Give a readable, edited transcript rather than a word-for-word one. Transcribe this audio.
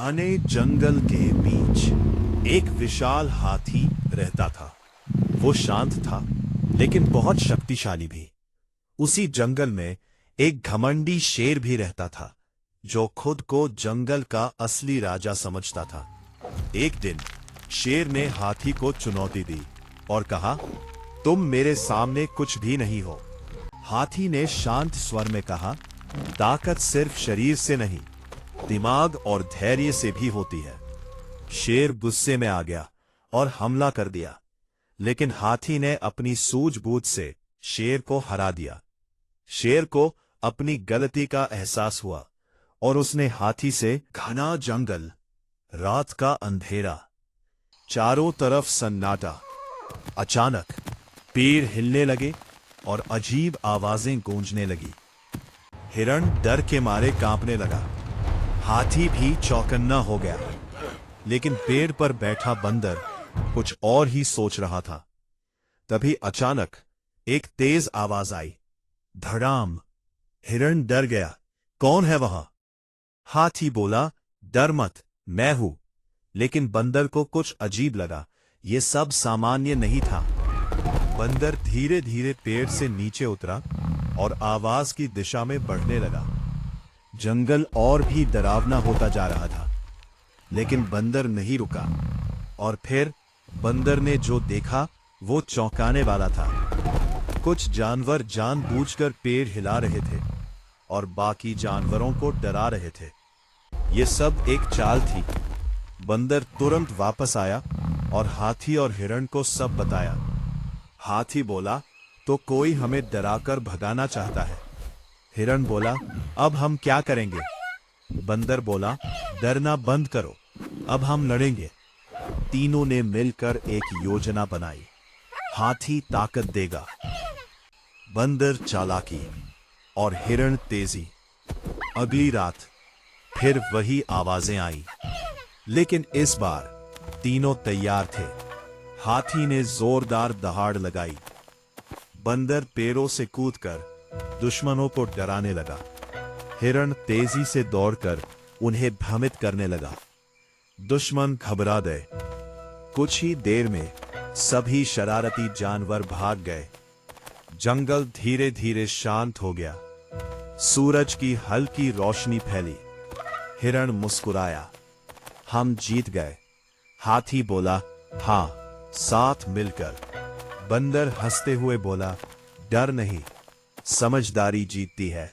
घने जंगल के बीच एक विशाल हाथी रहता था। वो शांत था, लेकिन बहुत शक्तिशाली भी। उसी जंगल में एक घमंडी शेर भी रहता था, जो खुद को जंगल का असली राजा समझता था। एक दिन शेर ने हाथी को चुनौती दी और कहा, तुम मेरे सामने कुछ भी नहीं हो। हाथी ने शांत स्वर में कहा, ताकत सिर्फ शरीर से नहीं, दिमाग और धैर्य से भी होती है। शेर गुस्से में आ गया और हमला कर दिया, लेकिन हाथी ने अपनी सूझबूझ से शेर को हरा दिया। शेर को अपनी गलती का एहसास हुआ और उसने हाथी से घना जंगल, रात का अंधेरा, चारों तरफ सन्नाटा। अचानक पेड़ हिलने लगे और अजीब आवाजें गूंजने लगी। हिरण डर के मारे कांपने लगा। हाथी भी चौकन्ना हो गया, लेकिन पेड़ पर बैठा बंदर कुछ और ही सोच रहा था। तभी अचानक एक तेज आवाज आई, धड़ाम। हिरण डर गया, कौन है वहां? हाथी बोला, डर मत, मैं हूं। लेकिन बंदर को कुछ अजीब लगा, ये सब सामान्य नहीं था। बंदर धीरे धीरे पेड़ से नीचे उतरा और आवाज की दिशा में बढ़ने लगा। जंगल और भी डरावना होता जा रहा था, लेकिन बंदर नहीं रुका। और फिर बंदर ने जो देखा वो चौंकाने वाला था। कुछ जानवर जानबूझकर पेड़ हिला रहे थे और बाकी जानवरों को डरा रहे थे। ये सब एक चाल थी। बंदर तुरंत वापस आया और हाथी और हिरण को सब बताया। हाथी बोला, तो कोई हमें डराकर भगाना चाहता है। हिरण बोला, अब हम क्या करेंगे? बंदर बोला, डरना बंद करो, अब हम लड़ेंगे। तीनों ने मिलकर एक योजना बनाई। हाथी ताकत देगा, बंदर चालाकी और हिरण तेजी। अगली रात फिर वही आवाजें आई, लेकिन इस बार तीनों तैयार थे। हाथी ने जोरदार दहाड़ लगाई। बंदर पेड़ों से कूदकर दुश्मनों को डराने लगा। हिरण तेजी से दौड़कर उन्हें भ्रमित करने लगा। दुश्मन घबरा गए। कुछ ही देर में सभी शरारती जानवर भाग गए। जंगल धीरे धीरे शांत हो गया। सूरज की हल्की रोशनी फैली। हिरण मुस्कुराया, हम जीत गए। हाथी बोला, हां, साथ मिलकर। बंदर हंसते हुए बोला, डर नहीं, समझदारी जीतती है।